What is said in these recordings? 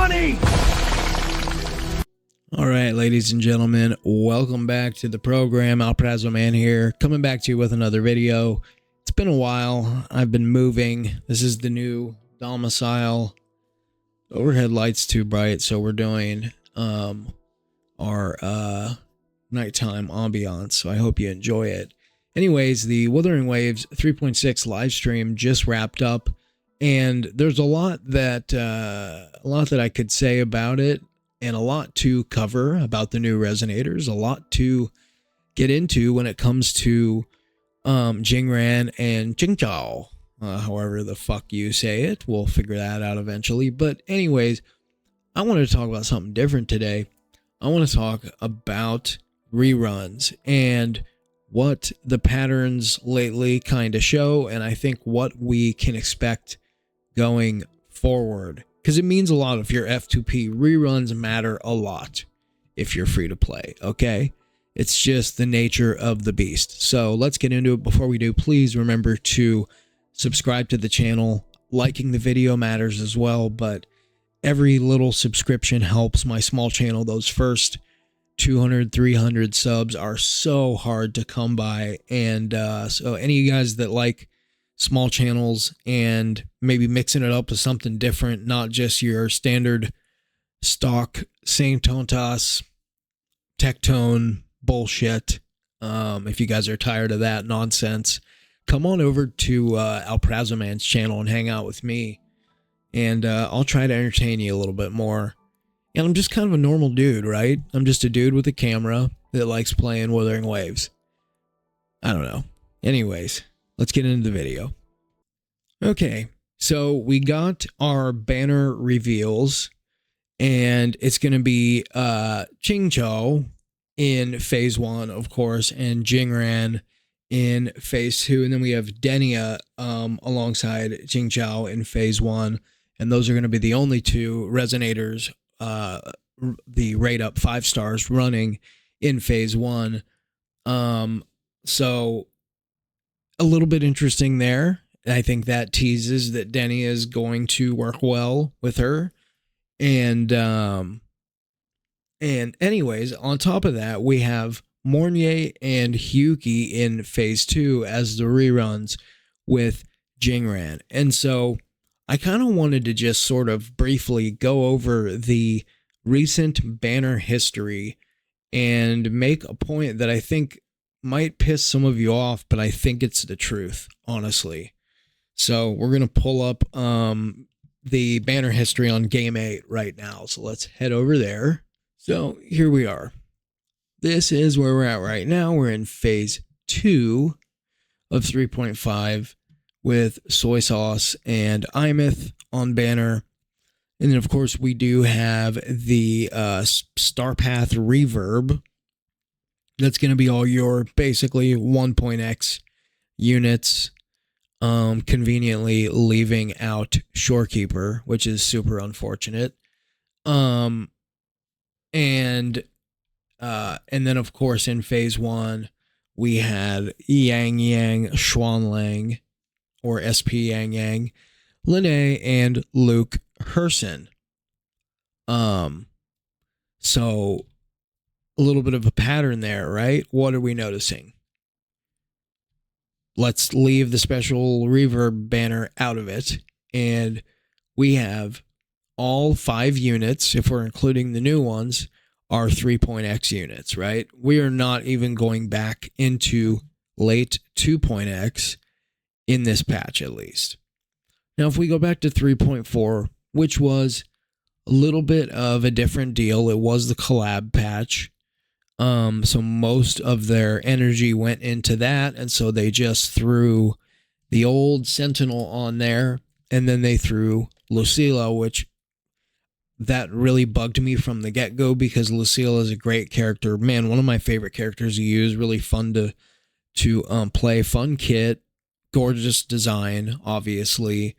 money! All right, ladies and gentlemen, welcome back to the program. Alprazo Man here, coming back to you with another video. It's been a while. I've been moving. This is the new domicile. Overhead light's too bright, so we're doing our nighttime ambiance, so I hope you enjoy it. Anyways, the Wuthering Waves 3.6 live stream just wrapped up, and there's a lot that I could say about it, and a lot to cover about the new resonators, a lot to get into when it comes to Jingran and Jingzhao, however the fuck you say it. We'll figure that out eventually. But anyways, I wanted to talk about something different today. I want to talk about reruns and what the patterns lately kind of show, and I think what we can expect going forward, because it means a lot if you're f2p. Reruns matter a lot if you're free to play, okay? It's just the nature of the beast. So let's get into it. Before we do, please remember to subscribe to the channel. Liking the video matters as well, but every little subscription helps my small channel. Those first 200, 300 subs are so hard to come by. And so any of you guys that like small channels and maybe mixing it up with something different, not just your standard stock same tontas tectone bullshit, if you guys are tired of that nonsense, come on over to Alprazo Man's channel and hang out with me, and I'll try to entertain you a little bit more. And I'm just kind of a normal dude, right? I'm just a dude with a camera that likes playing Wuthering Waves. I don't know. Anyways, let's get into the video. Okay, so we got our banner reveals, and it's going to be Jingzhou in phase 1, of course, and Jingran in phase 2, and then we have Denia alongside Jingzhou in phase 1, and those are going to be the only two resonators, the rate up 5 stars running in phase 1. So a little bit interesting there. I think that teases that Denia is going to work well with her. And anyways, on top of that, we have Mornier and Hyuki in phase 2 as the reruns with Jingran. And so I kind of wanted to just sort of briefly go over the recent banner history and make a point that I think might piss some of you off, but I think it's the truth, honestly. So we're going to pull up the banner history on Game 8 right now. So let's head over there. So here we are. This is where we're at right now. We're in phase 2 of 3.5 with Soy Sauce and Imeth on banner. And then, of course, we do have the Star Path Reverb. That's going to be all your basically 1.x units, conveniently leaving out Shorekeeper, which is super unfortunate. And then, of course, in phase 1, we had Yang Yang Xuanlang, or SP Yang Yang, Linne, and Luke Herson. So a little bit of a pattern there, right? What are we noticing? Let's leave the special reverb banner out of it, and we have all 5 units, if we're including the new ones, are 3.x units, right? We are not even going back into late 2.x in this patch, at least. Now, if we go back to 3.4, which was a little bit of a different deal, it was the collab patch. So most of their energy went into that, and so they just threw the old Sentinel on there, and then they threw Lucilla, which that really bugged me from the get-go, because Lucille is a great character. Man, one of my favorite characters to use. Really fun to play. Fun kit. Gorgeous design, obviously.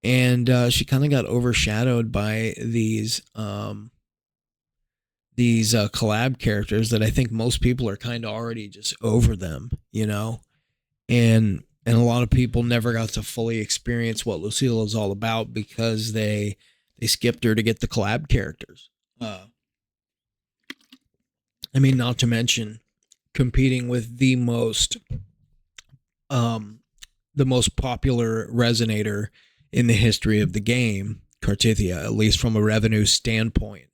And she kind of got overshadowed by these collab characters that I think most people are kind of already just over them, you know? And a lot of people never got to fully experience what Lucille is all about, because they They skipped her to get the collab characters. I mean, not to mention competing with the most popular resonator in the history of the game, Cartithia, at least from a revenue standpoint.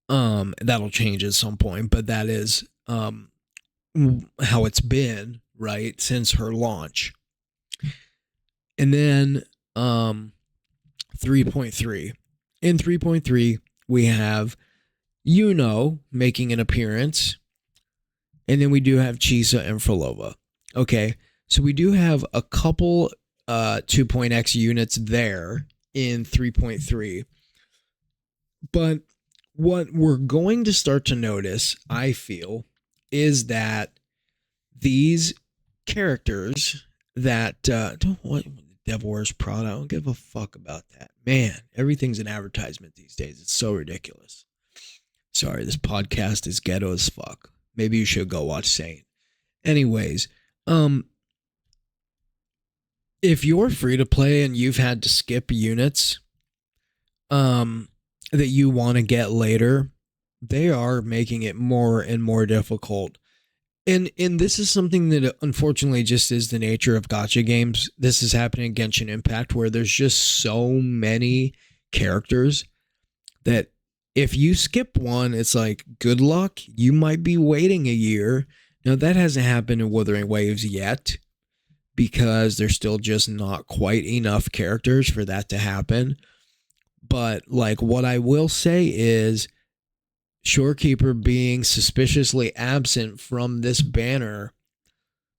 That'll change at some point, but that is how it's been, right, since her launch. And then 3.3. In 3.3, we have making an appearance. And then we do have Chisa and Frolova. Okay, so we do have a couple 2.x units there in 3.3. But what we're going to start to notice, I feel, is that these characters that Devil Wears Prada, I don't give a fuck about that. Man, everything's an advertisement these days. It's so ridiculous. Sorry, this podcast is ghetto as fuck. Maybe you should go watch Saint. Anyways, if you're free to play and you've had to skip units that you want to get later, they are making it more and more difficult. And this is something that unfortunately just is the nature of gacha games. This is happening in Genshin Impact, where there's just so many characters that if you skip one, it's like, good luck. You might be waiting a year. Now, that hasn't happened in Wuthering Waves yet, because there's still just not quite enough characters for that to happen. But like, what I will say is, Shorekeeper being suspiciously absent from this banner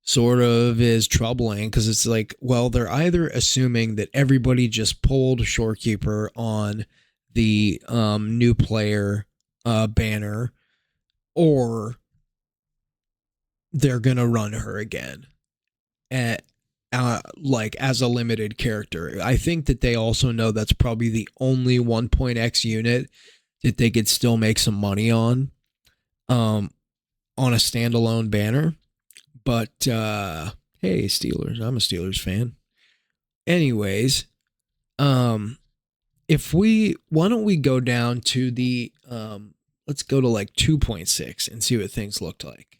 sort of is troubling, because it's like, well, they're either assuming that everybody just pulled Shorekeeper on the new player banner, or they're gonna run her again at like as a limited character. I think that they also know that's probably the only 1.x unit that they could still make some money on a standalone banner. But hey, Steelers, I'm a Steelers fan. Anyways, why don't we go down to the let's go to like 2.6 and see what things looked like,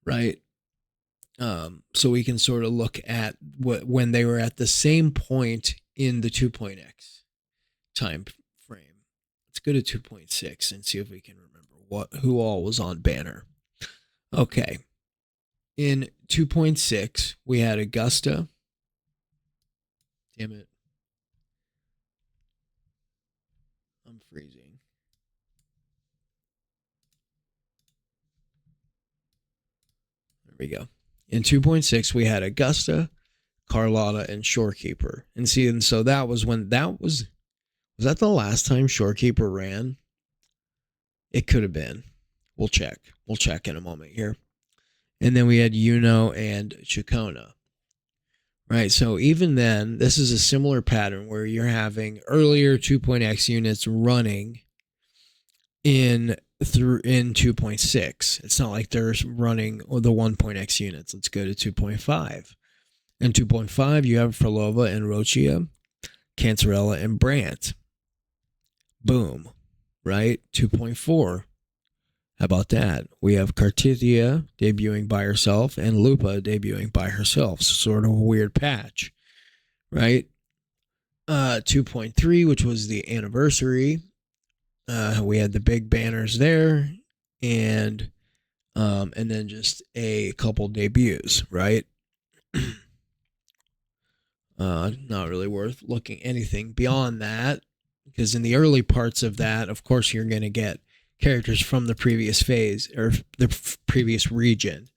right? So we can sort of look at when they were at the same point in the 2.x time frame. Let's go to 2.6 and see if we can remember who all was on banner. Okay. In 2.6, we had Augusta. Damn it. I'm freezing. There we go. In 2.6, we had Augusta, Carlotta, and Shorekeeper. And so that was when was that the last time Shorekeeper ran? It could have been. We'll check. We'll check in a moment here. And then we had Yuno and Chikona. Right, so even then, this is a similar pattern where you're having earlier 2.x units running in 2.6. It's not like they're running the 1.x units. Let's go to 2.5. In 2.5, you have Frolova and Rochia, Cancerella and Brant. Boom. Right? 2.4. How about that? We have Cartithia debuting by herself and Lupa debuting by herself. Sort of a weird patch. Right? 2.3, which was the anniversary. We had the big banners there. And then just a couple debuts, right? Not really worth looking anything beyond that, because in the early parts of that, of course, you're going to get characters from the previous phase or the previous region.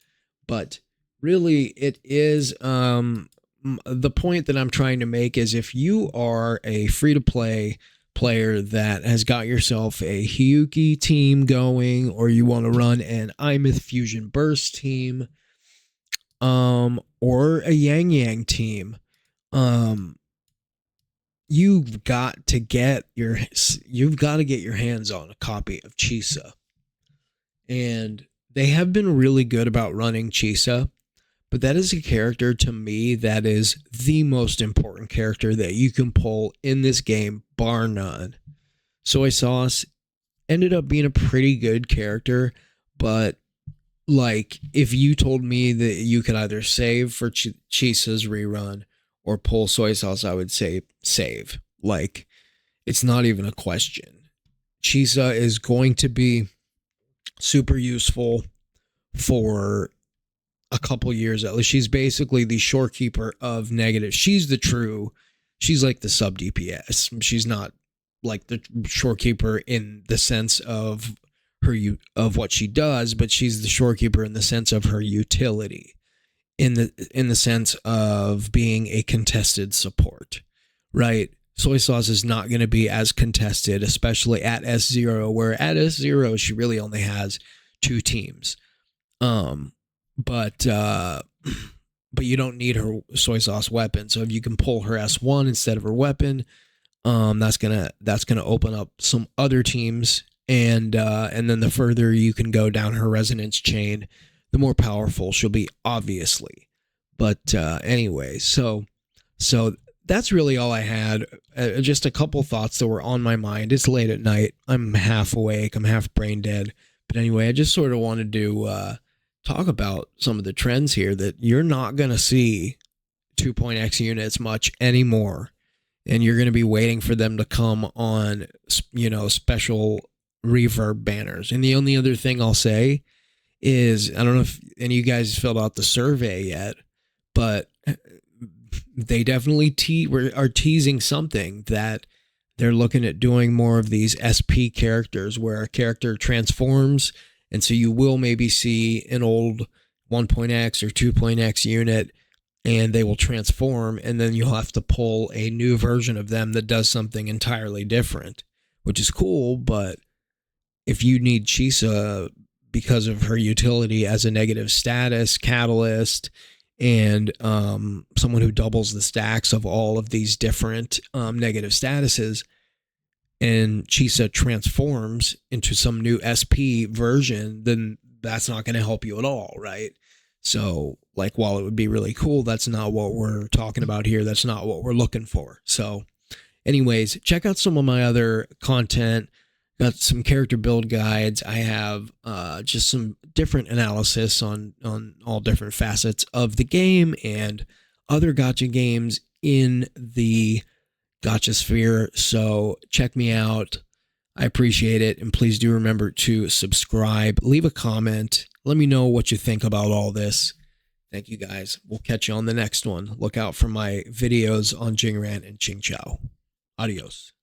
But really, it is the point that I'm trying to make is, if you are a free-to-play player that has got yourself a Hyuki team going, or you want to run an Imith Fusion Burst team, or a Yang Yang team, you've got to get your hands on a copy of Chisa. And they have been really good about running Chisa, but that is a character to me that is the most important character that you can pull in this game, bar none. Soy sauce ended up being a pretty good character, but like if you told me that you could either save for Chisa's rerun or pull soy sauce, I would say save. Like it's not even a question. Chisa is going to be super useful for a couple years at least. She's basically the shorekeeper of negative. She's like the sub DPS. She's not like the shorekeeper in the sense of of what she does, but she's the shorekeeper in the sense of her utility, in the sense of being a contested support, right? Soy sauce is not going to be as contested, especially at S0, where at S0 she really only has 2 teams. But you don't need her soy sauce weapon. So if you can pull her S1 instead of her weapon, that's gonna open up some other teams, and then the further you can go down her resonance chain, the more powerful she'll be, obviously. But anyway, so that's really all I had. Just a couple thoughts that were on my mind. It's late at night. I'm half awake. I'm half brain dead. But anyway, I just sort of wanted to talk about some of the trends here that you're not going to see 2.x units much anymore. And you're going to be waiting for them to come on, special reverb banners. And the only other thing I'll say is, I don't know if any of you guys filled out the survey yet, but they definitely are teasing something that they're looking at doing more of these SP characters where a character transforms. And so you will maybe see an old 1.x or 2.x unit and they will transform, and then you'll have to pull a new version of them that does something entirely different, which is cool. But if you need Chisa because of her utility as a negative status catalyst and someone who doubles the stacks of all of these different negative statuses, and Chisa transforms into some new SP version, then that's not going to help you at all, right? So, like, while it would be really cool, that's not what we're talking about here. That's not what we're looking for. So, anyways, check out some of my other content. Got some character build guides. I have just some different analysis on all different facets of the game and other gacha games in the gacha sphere. So, check me out. I appreciate it. And please do remember to subscribe, leave a comment. Let me know what you think about all this. Thank you guys. We'll catch you on the next one. Look out for my videos on Jingran and Ching Chao. Adios.